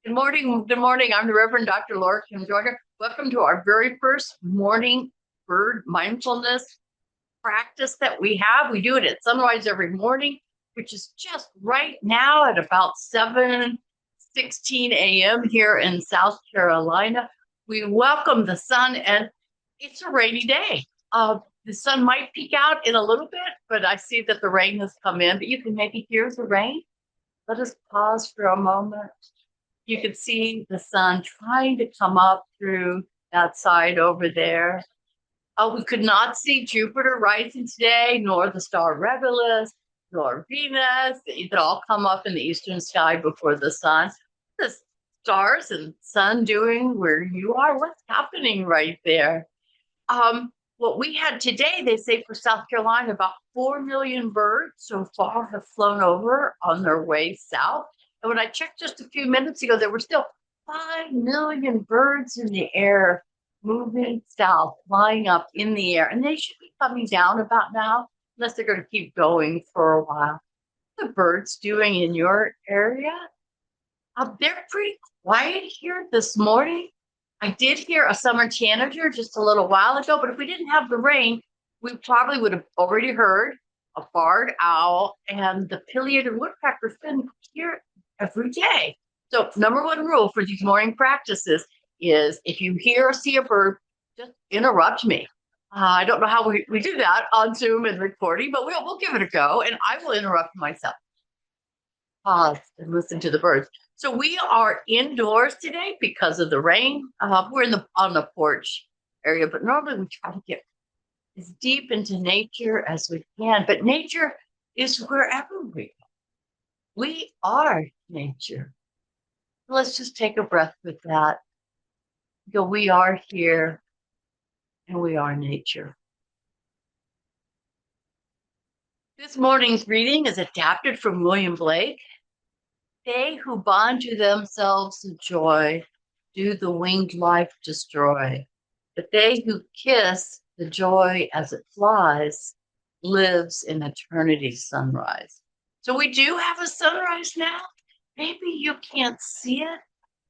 Good morning. Good morning. I'm the Reverend Dr. Laura Kim Joyner. Welcome to our very first morning bird mindfulness practice that we have. We do it at sunrise every morning, which is just right now at about 7:16 a.m. here in South Carolina. We welcome the sun, and it's a rainy day. The sun might peek out in a little bit, but I see that the rain has come in, but you can maybe hear the rain. Let us pause for a moment. You could see the sun trying to come up through that side over there. We could not see Jupiter rising today, nor the star Regulus, nor Venus. They all come up in the eastern sky before the sun. The stars and sun doing where you are? What's happening right there? What we had today, they say for South Carolina, about 4 million birds so far have flown over on their way south. And when I checked just a few minutes ago, there were still 5 million birds in the air moving south, flying up in the air. And they should be coming down about now, unless they're going to keep going for a while. What are the birds doing in your area? They're pretty quiet here this morning. I did hear a summer tanager just a little while ago, but if we didn't have the rain, we probably would have already heard a barred owl and the pileated woodpeckers been here every day. So, number one rule for these morning practices is if you hear or see a bird, just interrupt me. I don't know how we do that on Zoom and recording, but we'll give it a go, and I will interrupt myself. Pause and listen to the birds. So we are indoors today because of the rain. We're on the porch area, but normally we try to get as deep into nature as we can. But nature is wherever we go. We are nature. Let's just take a breath with that. Go, we are here and we are nature. This morning's reading is adapted from William Blake. They who bond to themselves in joy do the winged life destroy. But they who kiss the joy as it flies lives in eternity's sunrise. So we do have a sunrise now. Maybe you can't see it.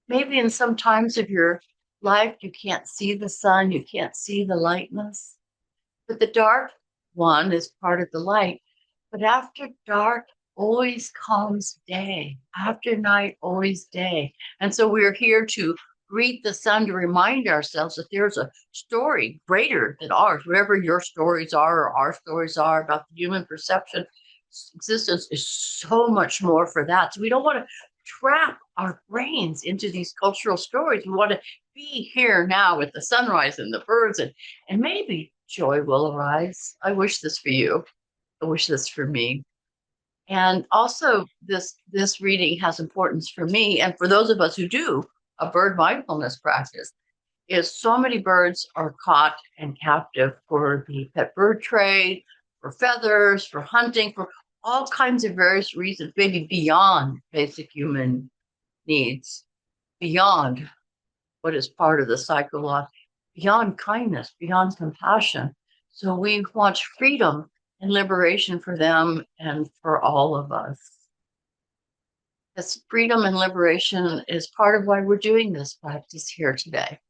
Maybe in some times of your life you can't see the sun, you can't see the lightness. But the dark one is part of the light. But after dark, always comes day. After night, always day. And so we're here to greet the sun to remind ourselves that there's a story greater than ours. Whatever your stories are or our stories are about the human perception, existence is so much more for that. So we don't want to trap our brains into these cultural stories. We want to be here now with the sunrise and the birds, and maybe joy will arise. I wish this for you. I wish this for me. And also, this reading has importance for me and for those of us who do a bird mindfulness practice. Is so many birds are caught and captive for the pet bird trade, for feathers, for hunting, for all kinds of various reasons, maybe beyond basic human needs, beyond what is part of the cycle, beyond kindness, beyond compassion. So we want freedom and liberation for them and for all of us. This freedom and liberation is part of why we're doing this practice here today,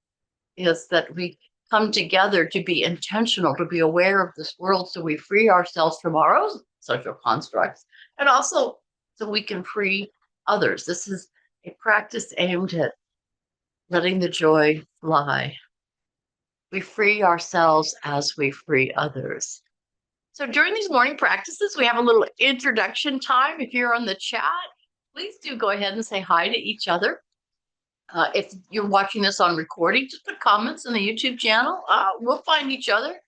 is that we come together to be intentional, to be aware of this world so we free ourselves from our own social constructs and also so we can free others. This is a practice aimed at letting the joy fly. We free ourselves as we free others. So during these morning practices, we have a little introduction time. If you're on the chat, please do go ahead and say hi to each other. If you're watching this on recording, just put comments in the YouTube channel. We'll find each other.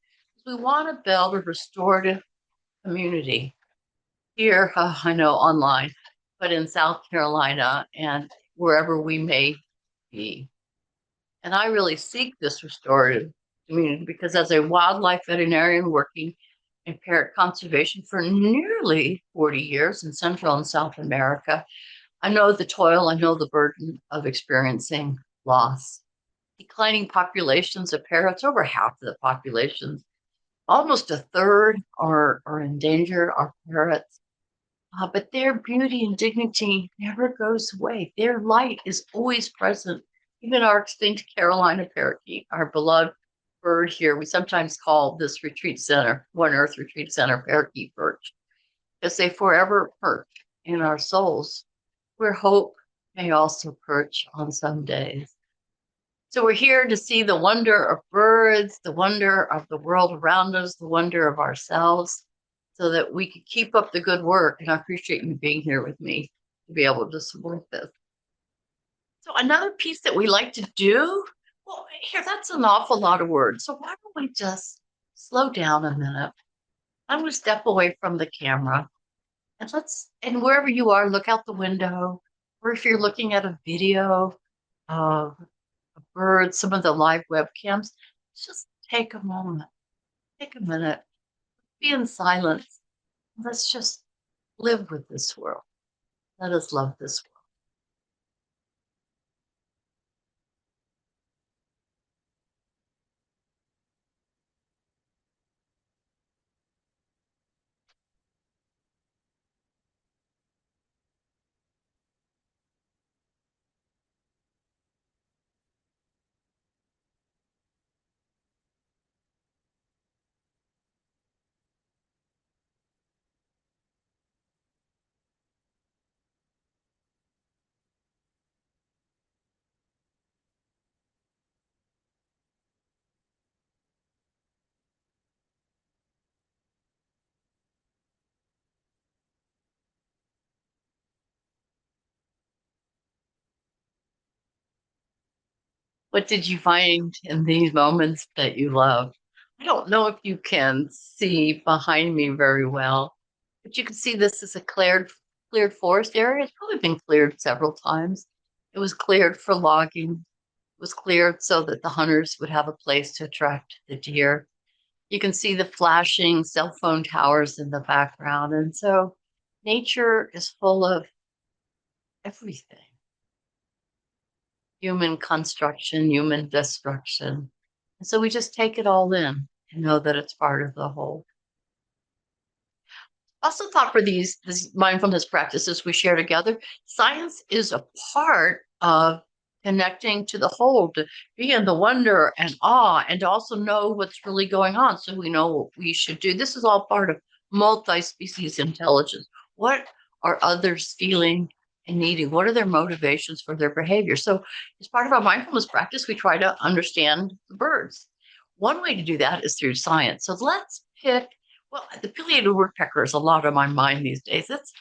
We want to build a restorative community here, I know online, but in South Carolina and wherever we may be. And I really seek this restorative community because as a wildlife veterinarian working in parrot conservation for nearly 40 years in Central and South America, I know the toil, I know the burden of experiencing loss. Declining populations of parrots, over half of the populations, almost a third are in danger, are parrots. but their beauty and dignity never goes away. Their light is always present. Even our extinct Carolina parakeet, our beloved bird here, we sometimes call this retreat center, One Earth Retreat Center, parakeet perch, because they forever perch in our souls, where hope may also perch on some days. So we're here to see the wonder of birds, the wonder of the world around us, the wonder of ourselves, so that we can keep up the good work. And I appreciate you being here with me to be able to support this. So another piece that we like to do, well, here, that's an awful lot of words. So why don't we just slow down a minute? I'm going to step away from the camera and and wherever you are, look out the window, or if you're looking at a video of birds, some of the live webcams, just take a moment, take a minute, be in silence. Let's just live with this world. Let us love this world. What did you find in these moments that you love? I don't know if you can see behind me very well, but you can see this is a cleared forest area. It's probably been cleared several times. It was cleared for logging. It was cleared so that the hunters would have a place to attract the deer. You can see the flashing cell phone towers in the background. And so nature is full of everything: human construction, human destruction. And so we just take it all in and know that it's part of the whole. Also thought for these mindfulness practices we share together, science is a part of connecting to the whole, to be in the wonder and awe, and to also know what's really going on so we know what we should do. This is all part of multi-species intelligence. What are others feeling and needing? What are their motivations for their behavior? So as part of our mindfulness practice, we try to understand the birds. One way to do that is through science. So let's pick, well, the pileated woodpecker is a lot on my mind these days. It's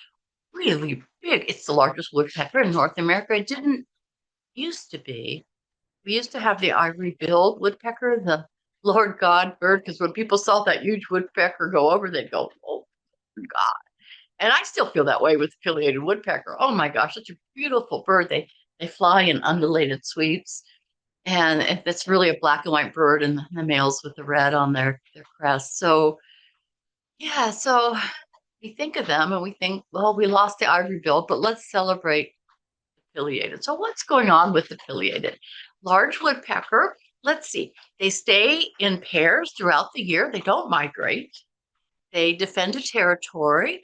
really big. It's the largest woodpecker in North America. It didn't used to be. We used to have the ivory-billed woodpecker, the Lord God bird, because when people saw that huge woodpecker go over, they'd go, "Oh God!" And I still feel that way with the pileated woodpecker. Oh my gosh, such a beautiful bird. They fly in undulated sweeps, and it's really a black and white bird, and the males with the red on their crest. So yeah, so we think of them and we think, well, we lost the ivory bill, but let's celebrate the pileated. So what's going on with the pileated? Large woodpecker, let's see, they stay in pairs throughout the year. They don't migrate. They defend a territory,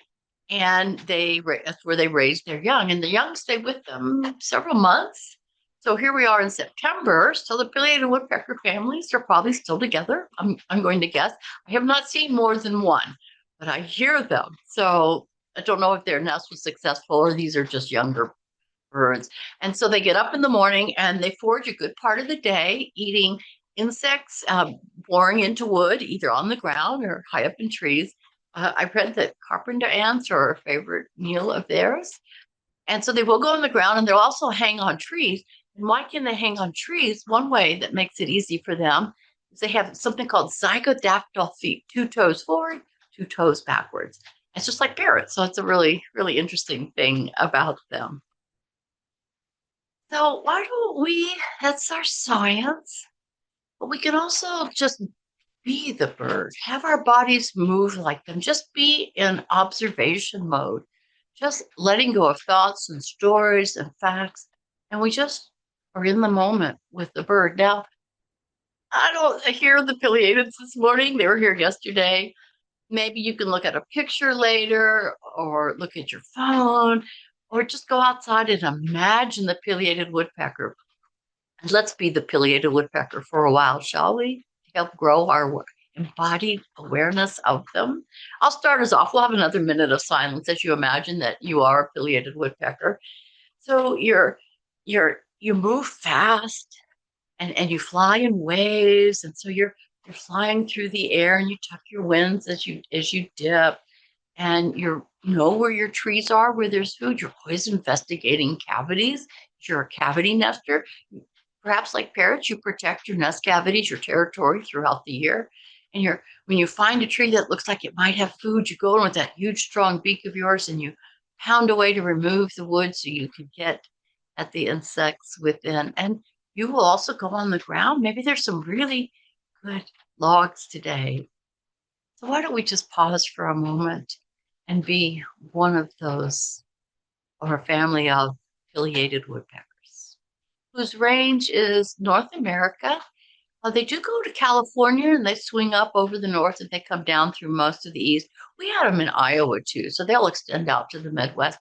and that's where they raise their young, and the young stay with them several months. So here we are in September. So the pileated woodpecker families are probably still together. I'm going to guess. I have not seen more than one, but I hear them. So I don't know if their nest was successful or these are just younger birds. And so they get up in the morning and they forage a good part of the day, eating insects, boring into wood, either on the ground or high up in trees. I read that carpenter ants are a favorite meal of theirs. And so they will go on the ground and they'll also hang on trees. And why can they hang on trees? One way that makes it easy for them is they have something called zygodactyl feet, two toes forward, two toes backwards. It's just like parrots. So it's a really, really interesting thing about them. So why don't we, that's our science, but we can also just be the bird, have our bodies move like them, just be in observation mode, just letting go of thoughts and stories and facts. And we just are in the moment with the bird. Now, I don't hear the pileatids this morning. They were here yesterday. Maybe you can look at a picture later or look at your phone or just go outside and imagine the pileated woodpecker. Let's be the pileated woodpecker for a while, shall we? Help grow our embodied awareness of them. I'll start us off. We'll have another minute of silence as you imagine that you are a pileated woodpecker. So you move fast and you fly in waves, and so you're flying through the air and you tuck your wings as you dip, and you know where your trees are, where there's food. You're always investigating cavities. You're a cavity nester. Perhaps like parrots, you protect your nest cavities, your territory throughout the year. And when you find a tree that looks like it might have food, you go in with that huge, strong beak of yours and you pound away to remove the wood so you can get at the insects within. And you will also go on the ground. Maybe there's some really good logs today. So why don't we just pause for a moment and be one of those, or a family of pileated woodpeckers, whose range is North America. They do go to California and they swing up over the north and they come down through most of the east. We had them in Iowa too, so they'll extend out to the Midwest.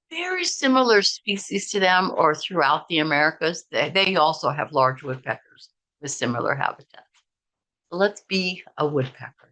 Very similar species to them or throughout the Americas. They also have large woodpeckers with similar habitats. So let's be a woodpecker.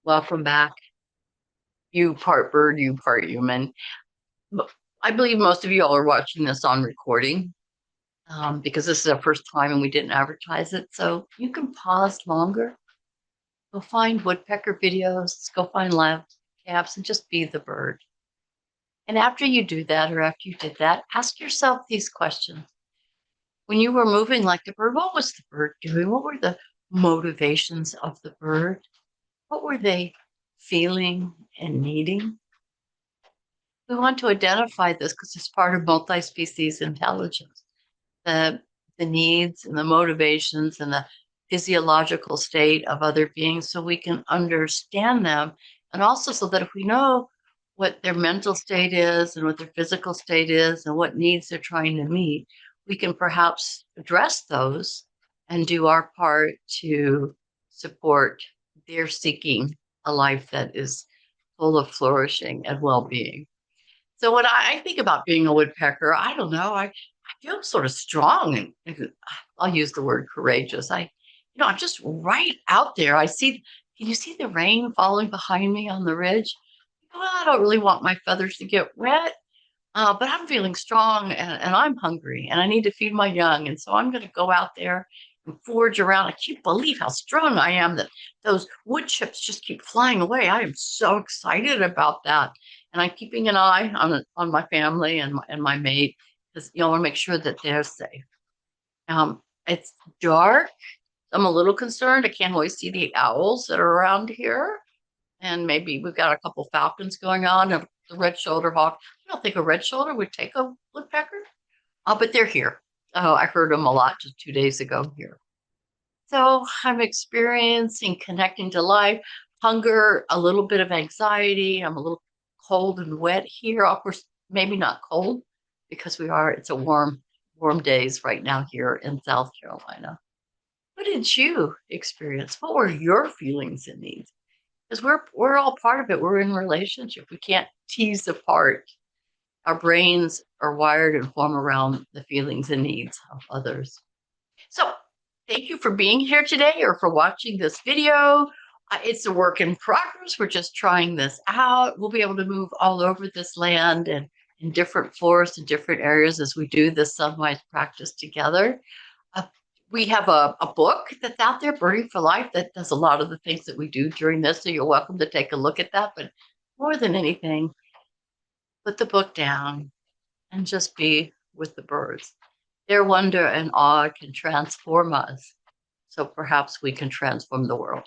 Welcome back. You part bird, you part human. I believe most of you all are watching this on recording, because this is our first time and we didn't advertise it. So you can pause longer. Go find woodpecker videos, go find lab camps, and just be the bird. And after you do that, or after you did that, ask yourself these questions. When you were moving like the bird, what was the bird doing? What were the motivations of the bird? What were they feeling and needing? We want to identify this because it's part of multi-species intelligence. The the needs and the motivations and the physiological state of other beings so we can understand them, and also so that if we know what their mental state is and what their physical state is and what needs they're trying to meet, we can perhaps address those and do our part to support their seeking a life that is full of flourishing and well-being. So when I think about being a woodpecker, I don't know, I feel sort of strong and I'll use the word courageous. I'm just right out there. Can you see the rain falling behind me on the ridge? Well, I don't really want my feathers to get wet, but I'm feeling strong and I'm hungry and I need to feed my young. And so I'm going to go out there and forage around. I can't believe how strong I am that those wood chips just keep flying away. I am so excited about that. And I'm keeping an eye on my family and my mate because I want to make sure that they're safe. It's dark. I'm a little concerned. I can't always see the owls that are around here, and maybe we've got a couple falcons going on and the red shoulder hawk. I don't think a red shoulder would take a woodpecker, but they're here. Oh, I heard them a lot just 2 days ago here. So I'm experiencing connecting to life, hunger, a little bit of anxiety. I'm a little cold and wet here. Of course, maybe not cold because it's a warm days right now here in South Carolina. What did you experience? What were your feelings and needs? Because we're all part of it. We're in relationship. We can't tease apart Our brains are wired and form around the feelings and needs of others. So thank you for being here today or for watching this video. It's a work in progress. We're just trying this out. We'll be able to move all over this land and in different forests and different areas as we do this sunwise practice together. Uh, we have a book that's out there, Birding for Life, that does a lot of the things that we do during this. So you're welcome to take a look at that. But more than anything, put the book down and just be with the birds. Their wonder and awe can transform us. So perhaps we can transform the world.